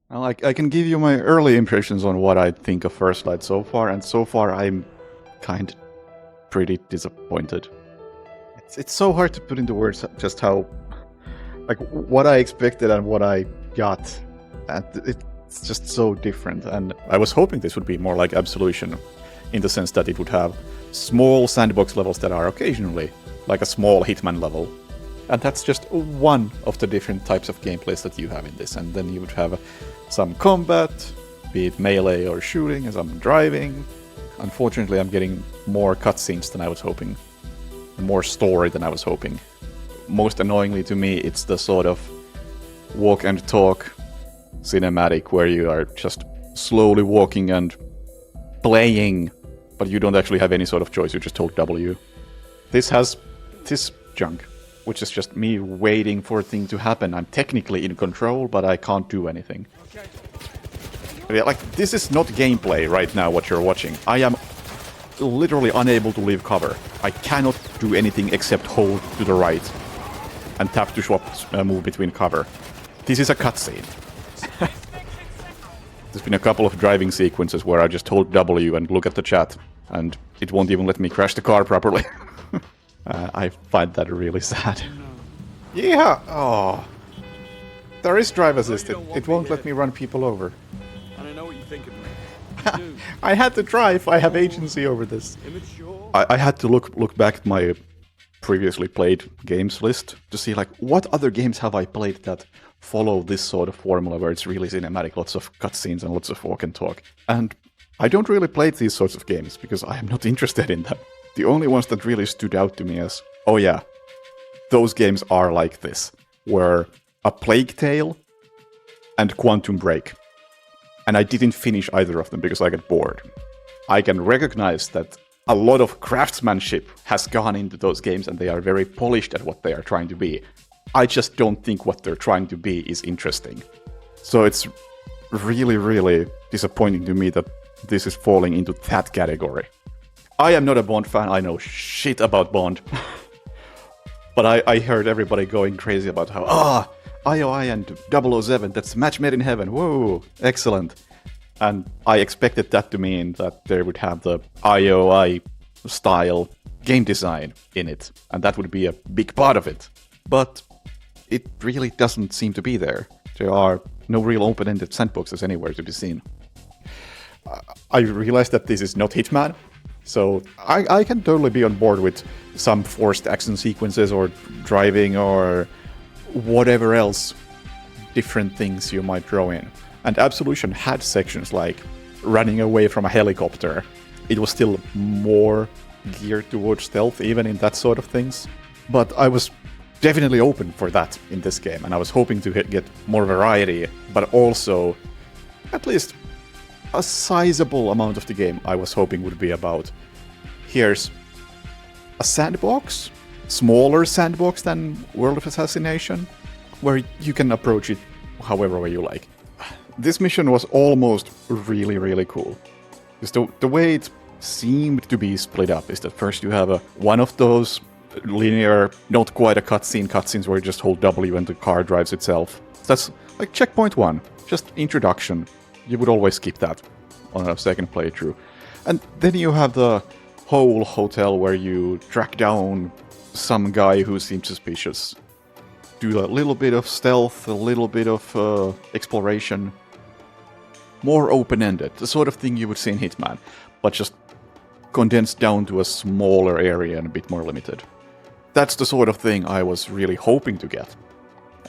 Well, I can give you my early impressions on what I think of First Light so far, and so far I'm kind pretty disappointed. It's so hard to put into words just how, like, what I expected and what I got. And it's just so different. And I was hoping this would be more like Absolution, in the sense that it would have small sandbox levels that are occasionally like a small Hitman level. And that's just one of the different types of gameplays that you have in this. And then you would have some combat, be it melee or shooting, and some driving. Unfortunately, I'm getting more cutscenes than I was hoping, and more story than I was hoping. Most annoyingly to me, it's the sort of walk and talk cinematic where you are just slowly walking and playing, but you don't actually have any sort of choice, you just hold W. This has this junk, which is just me waiting for a thing to happen. I'm technically in control, but I can't do anything. Yeah, like, this is not gameplay right now, what you're watching. I am literally unable to leave cover. I cannot do anything except hold to the right and tap to swap move between cover. This is a cutscene. There's been a couple of driving sequences where I just hold W and look at the chat, and it won't even let me crash the car properly. I find that really sad. Yeah, oh. There is drive assist. It won't let me run people over. And I know what you think of me. I had to drive. I have agency over this. I had to look back at my previously played games list to see, like, what other games have I played that follow this sort of formula where it's really cinematic, lots of cutscenes and lots of walk and talk. And I don't really play these sorts of games because I am not interested in them. The only ones that really stood out to me as, oh yeah, those games are like this, were A Plague Tale and Quantum Break. And I didn't finish either of them because I got bored. I can recognize that a lot of craftsmanship has gone into those games and they are very polished at what they are trying to be. I just don't think what they're trying to be is interesting. So it's really, really disappointing to me that this is falling into that category. I am not a Bond fan, I know shit about Bond. But I heard everybody going crazy about how, IOI and 007, that's match made in heaven, whoa, excellent. And I expected that to mean that they would have the IOI style game design in it, and that would be a big part of it. But it really doesn't seem to be there. There are no real open-ended sandboxes anywhere to be seen. I realize that this is not Hitman, so I can totally be on board with some forced action sequences or driving or whatever else different things you might throw in. And Absolution had sections like running away from a helicopter. It was still more geared towards stealth even in that sort of things. But I was definitely open for that in this game, and I was hoping to get more variety, but also at least a sizable amount of the game I was hoping would be about, here's a sandbox, smaller sandbox than World of Assassination, where you can approach it however way you like. This mission was almost really, really cool. Because the way it seemed to be split up is that first you have one of those linear, not quite a cutscenes where you just hold W and the car drives itself. That's like checkpoint 1, just introduction. You would always skip that on a second playthrough. And then you have the whole hotel where you track down some guy who seems suspicious. Do a little bit of stealth, a little bit of exploration. More open-ended, the sort of thing you would see in Hitman, but just condensed down to a smaller area and a bit more limited. That's the sort of thing I was really hoping to get.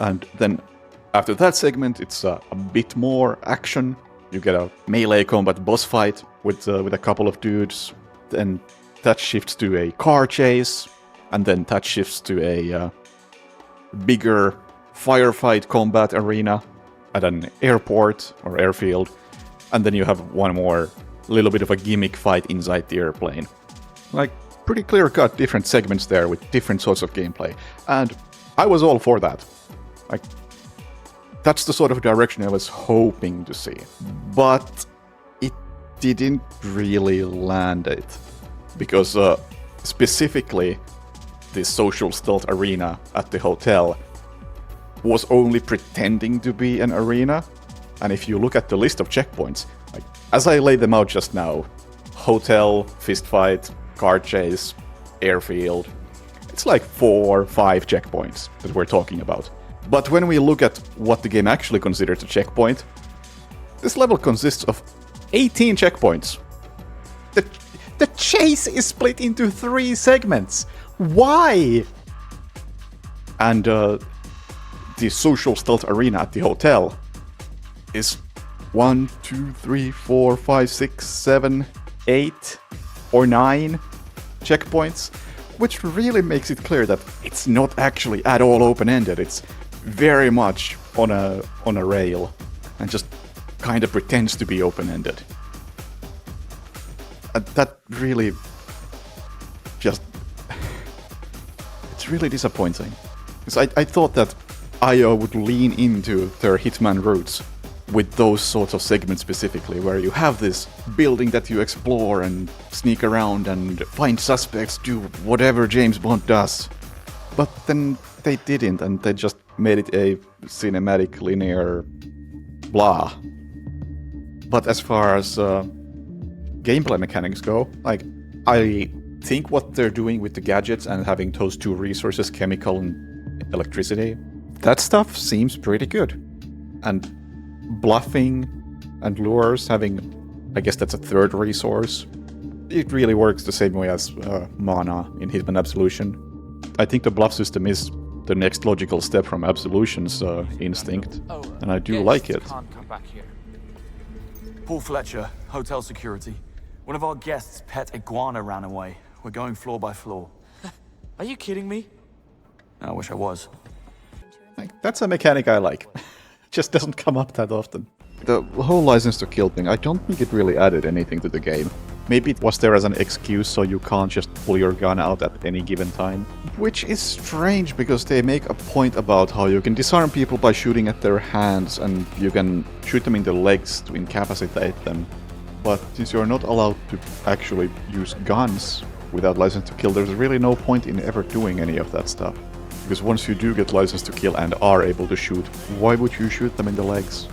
And then after that segment, it's a bit more action. You get a melee combat boss fight with a couple of dudes. Then that shifts to a car chase, and then that shifts to a bigger firefight combat arena at an airport or airfield, and then you have one more little bit of a gimmick fight inside the airplane. Like, pretty clear-cut different segments there with different sorts of gameplay, and I was all for that. Like, that's the sort of direction I was hoping to see, but it didn't really land it, because specifically the social stealth arena at the hotel was only pretending to be an arena, And if you look at the list of checkpoints, like, as I laid them out just now, hotel, fistfight, car chase, airfield, it's like 4 or 5 checkpoints that we're talking about. But when we look at what the game actually considers a checkpoint, this level consists of 18 checkpoints. The chase is split into 3 segments. Why? And the social stealth arena at the hotel is 1, 2, 3, 4, 5, 6, 7, 8 or 9 checkpoints, which really makes it clear that it's not actually at all open-ended. It's very much on a rail and just kind of pretends to be open-ended. That really just... it's really disappointing. Because I thought that IO would lean into their Hitman roots with those sorts of segments specifically, where you have this building that you explore and sneak around and find suspects, do whatever James Bond does. But then they didn't, and they just made it a cinematic, linear blah. But as far as gameplay mechanics go, like, I think what they're doing with the gadgets and having those 2 resources, chemical and electricity, that stuff seems pretty good. And bluffing and lures, having, I guess that's a 3rd resource, it really works the same way as mana in Hitman Absolution. I think the bluff system is the next logical step from Absolution's instinct, and I do like it. Can't come back here. Paul Fletcher, hotel security. One of our guests' pet iguana ran away. We're going floor by floor. Are you kidding me? I wish I was. Like, that's a mechanic I like. Just doesn't come up that often. The whole license to kill thing, I don't think it really added anything to the game. Maybe it was there as an excuse so you can't just pull your gun out at any given time. Which is strange, because they make a point about how you can disarm people by shooting at their hands, and you can shoot them in the legs to incapacitate them. But since you're not allowed to actually use guns without license to kill, there's really no point in ever doing any of that stuff. Because once you do get license to kill and are able to shoot, why would you shoot them in the legs?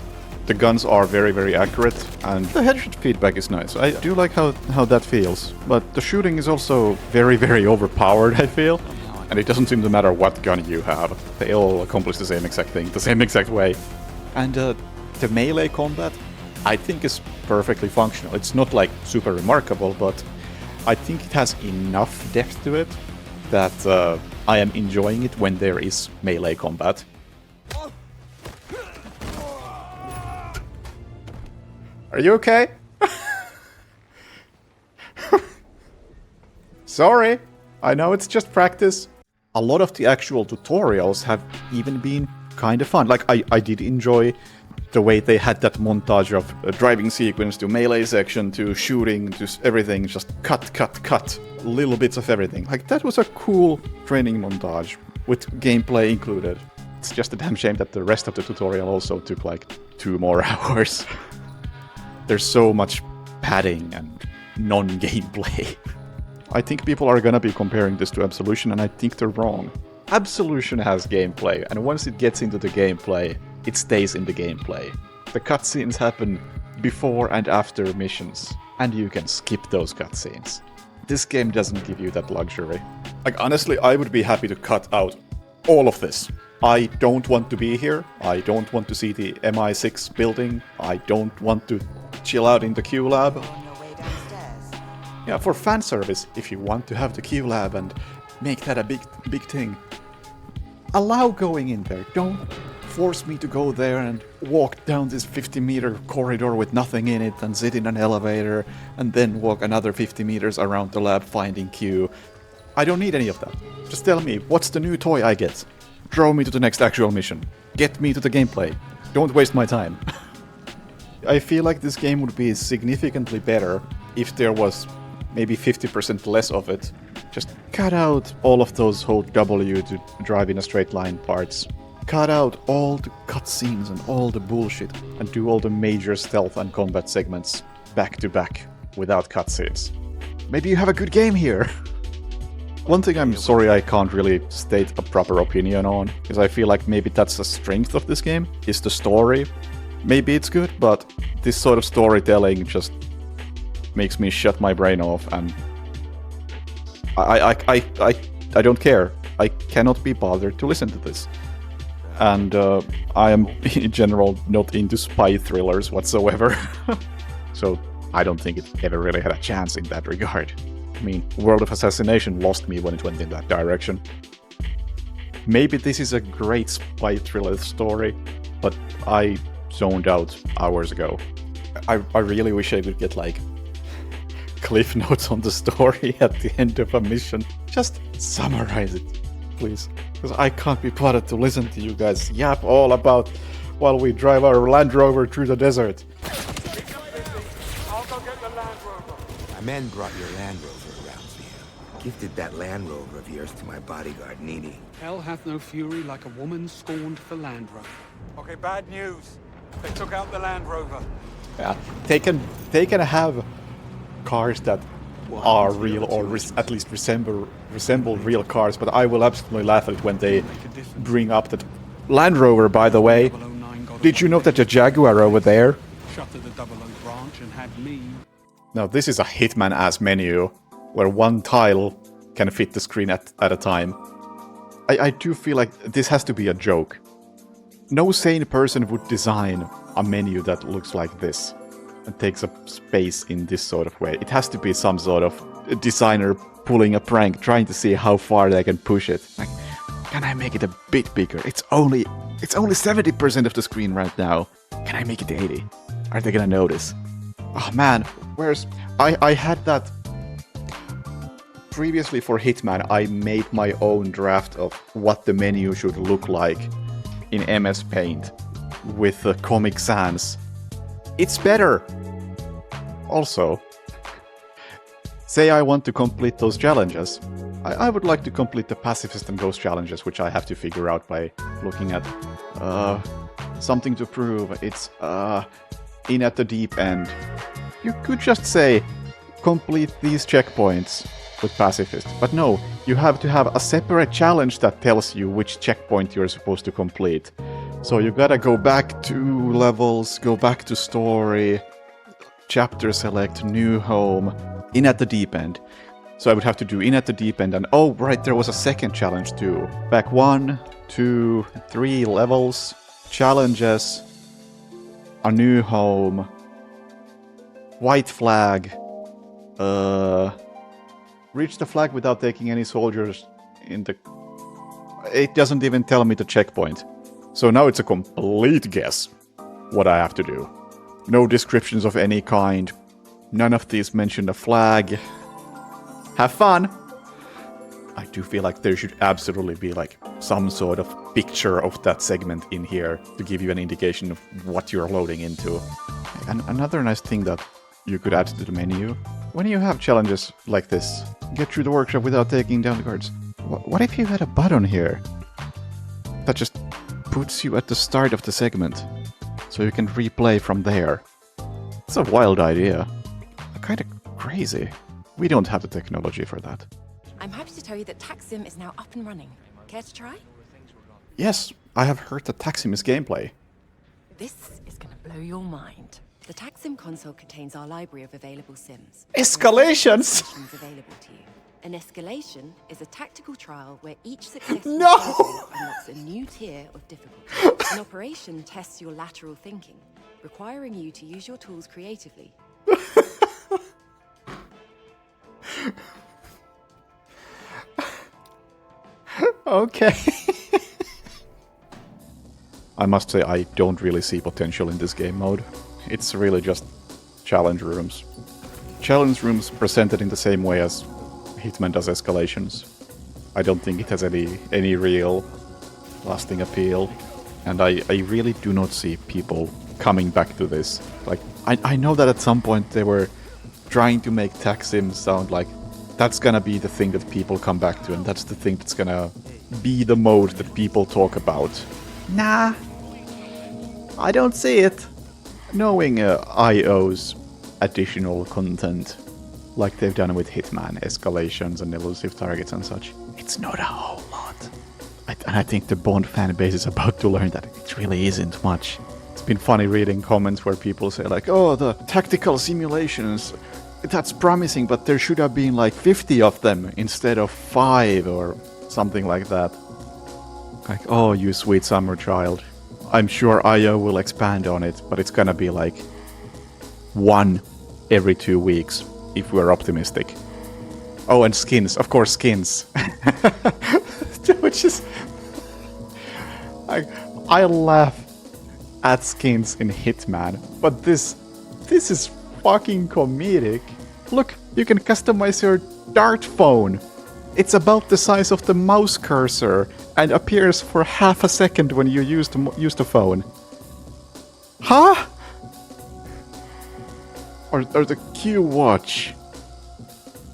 The guns are very, very accurate, and the headshot feedback is nice. I do like how that feels. But the shooting is also very, very overpowered, I feel. And it doesn't seem to matter what gun you have. They all accomplish the same exact thing, the same exact way. And the melee combat, I think, is perfectly functional. It's not like super remarkable, but I think it has enough depth to it that I am enjoying it when there is melee combat. Are you okay? Sorry, I know it's just practice. A lot of the actual tutorials have even been kind of fun. Like, I did enjoy the way they had that montage of a driving sequence to melee section to shooting to everything, just cut, little bits of everything. Like, that was a cool training montage with gameplay included. It's just a damn shame that the rest of the tutorial also took like 2 more hours. There's so much padding and non-gameplay. I think people are gonna be comparing this to Absolution, and I think they're wrong. Absolution has gameplay, and once it gets into the gameplay, it stays in the gameplay. The cutscenes happen before and after missions, and you can skip those cutscenes. This game doesn't give you that luxury. Like, honestly, I would be happy to cut out all of this. I don't want to be here. I don't want to see the MI6 building. I don't want to chill out in the Q lab. Yeah, for fan service, if you want to have the Q lab and make that a big thing, allow going in there. Don't force me to go there and walk down this 50-meter corridor with nothing in it and sit in an elevator and then walk another 50 meters around the lab finding Q. I don't need any of that. Just tell me, what's the new toy I get? Draw me to the next actual mission. Get me to the gameplay. Don't waste my time. I feel like this game would be significantly better if there was maybe 50% less of it. Just cut out all of those whole W to drive in a straight line parts. Cut out all the cutscenes and all the bullshit, and do all the major stealth and combat segments back to back without cutscenes. Maybe you have a good game here. One thing I'm sorry I can't really state a proper opinion on, because I feel like maybe that's the strength of this game, is the story. maybe it's good, but this sort of storytelling just makes me shut my brain off, and I don't care. I cannot be bothered to listen to this. And I am, in general, not into spy thrillers whatsoever. So I don't think it ever really had a chance in that regard. I mean, World of Assassination lost me when it went in that direction. Maybe this is a great spy thriller story, but I zoned out hours ago. I really wish I could get, like, cliff notes on the story at the end of a mission. Just summarize it, please. Because I can't be bothered to listen to you guys yap all about while we drive our Land Rover through the desert. I'll go get the Land Rover. My men brought your Land Rover around for you. Gifted that Land Rover of yours to my bodyguard, Needy. Hell hath no fury like a woman scorned for Land Rover. Okay, bad news. They took out the Land Rover. Yeah, they can have cars that are real or at least resemble real cars, but I will absolutely laugh at it when they bring up that Land Rover, by the way. Did you know that the Jaguar over there? Shuttered the 00 branch and had me. Now this is a Hitman-ass menu, where one tile can fit the screen at a time. I do feel like this has to be a joke. No sane person would design a menu that looks like this and takes up space in this sort of way. It has to be some sort of designer pulling a prank, trying to see how far they can push it. Like, can I make it a bit bigger? It's only 70% of the screen right now. Can I make it 80? Are they gonna notice? Oh man, I had that previously for Hitman. I made my own draft of what the menu should look like in MS Paint with the Comic Sans. It's better! Also, say I want to complete those challenges. I would like to complete the pacifist and ghost challenges, which I have to figure out by looking at something to prove. It's in at the deep end. You could just say, complete these checkpoints with pacifist. But no, you have to have a separate challenge that tells you which checkpoint you're supposed to complete. So you gotta go back 2 levels, go back to story, chapter select, new home, in at the deep end. So I would have to do in at the deep end, and oh right, there was a second challenge too. Back 1, 2, 3 levels, challenges, a new home, white flag, reach the flag without taking any soldiers in the... It doesn't even tell me the checkpoint. So now it's a complete guess what I have to do. No descriptions of any kind. None of these mention a flag. Have fun! I do feel like there should absolutely be like some sort of picture of that segment in here to give you an indication of what you're loading into. And another nice thing that you could add to the menu, when you have challenges like this, get through the workshop without taking down the guards. What if you had a button here that just puts you at the start of the segment, so you can replay from there? It's a wild idea. Kind of crazy. We don't have the technology for that. I'm happy to tell you that TacSim is now up and running. Care to try? Yes, I have heard that TacSim is gameplay. This is going to blow your mind. The TacSim console contains our library of available sims. Escalations! Available to you. An escalation is a tactical trial where each successful No! level unlocks a new tier of difficulty. An operation tests your lateral thinking, requiring you to use your tools creatively. Okay. I must say I don't really see potential in this game mode. It's really just challenge rooms. Challenge rooms presented in the same way as Hitman does escalations. I don't think it has any real lasting appeal. And I really do not see people coming back to this. Like, I know that at some point they were trying to make TacSim sound like that's gonna be the thing that people come back to, and that's the thing that's gonna be the mode that people talk about. Nah, I don't see it. Knowing IO's additional content, like they've done with Hitman, escalations and elusive targets and such, it's not a whole lot. And I think the Bond fan base is about to learn that it really isn't much. It's been funny reading comments where people say like, oh, the tactical simulations, that's promising, but there should have been like 50 of them instead of 5 or something like that. Like, oh, you sweet summer child. I'm sure IO will expand on it, but it's gonna be like 1 every 2 weeks, if we're optimistic. Oh, and skins, of course, skins. Which is... I laugh at skins in Hitman, but this is fucking comedic. Look, you can customize your dart phone. It's about the size of the mouse cursor and appears for half a second when you use the phone. Huh? Or the Q watch.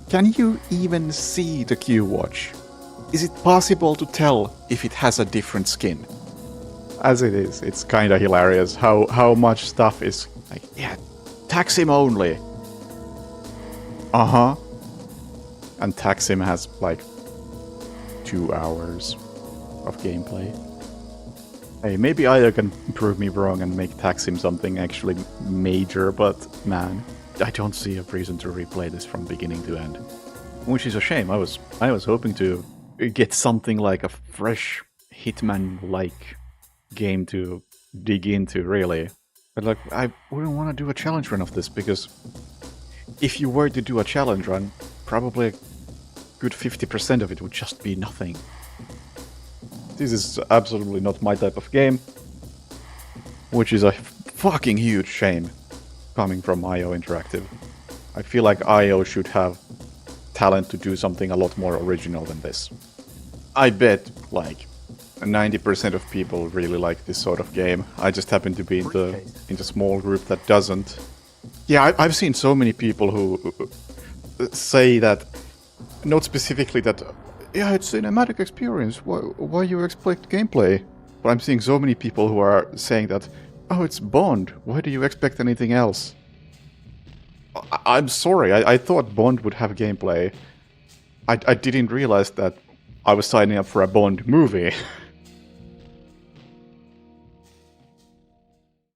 Can you even see the Q watch? Is it possible to tell if it has a different skin? As it is, it's kinda hilarious how much stuff is like, yeah, TacSim only. Uh-huh. And TacSim has like 2 hours of gameplay. Hey, maybe I can prove me wrong and make TacSim something actually major, but man, I don't see a reason to replay this from beginning to end. Which is a shame. I was hoping to get something like a fresh Hitman-like game to dig into, really. But like, I wouldn't want to do a challenge run of this, because if you were to do a challenge run, probably a good 50% of it would just be nothing. This is absolutely not my type of game, which is a fucking huge shame coming from IO Interactive. I feel like IO should have talent to do something a lot more original than this. I bet, like, 90% of people really like this sort of game. I just happen to be in the small group that doesn't. Yeah, I've seen so many people who say that, not specifically that, yeah, it's a cinematic experience, why you expect gameplay? But I'm seeing so many people who are saying that, oh, it's Bond, why do you expect anything else? I'm sorry, I thought Bond would have gameplay. I didn't realize that I was signing up for a Bond movie.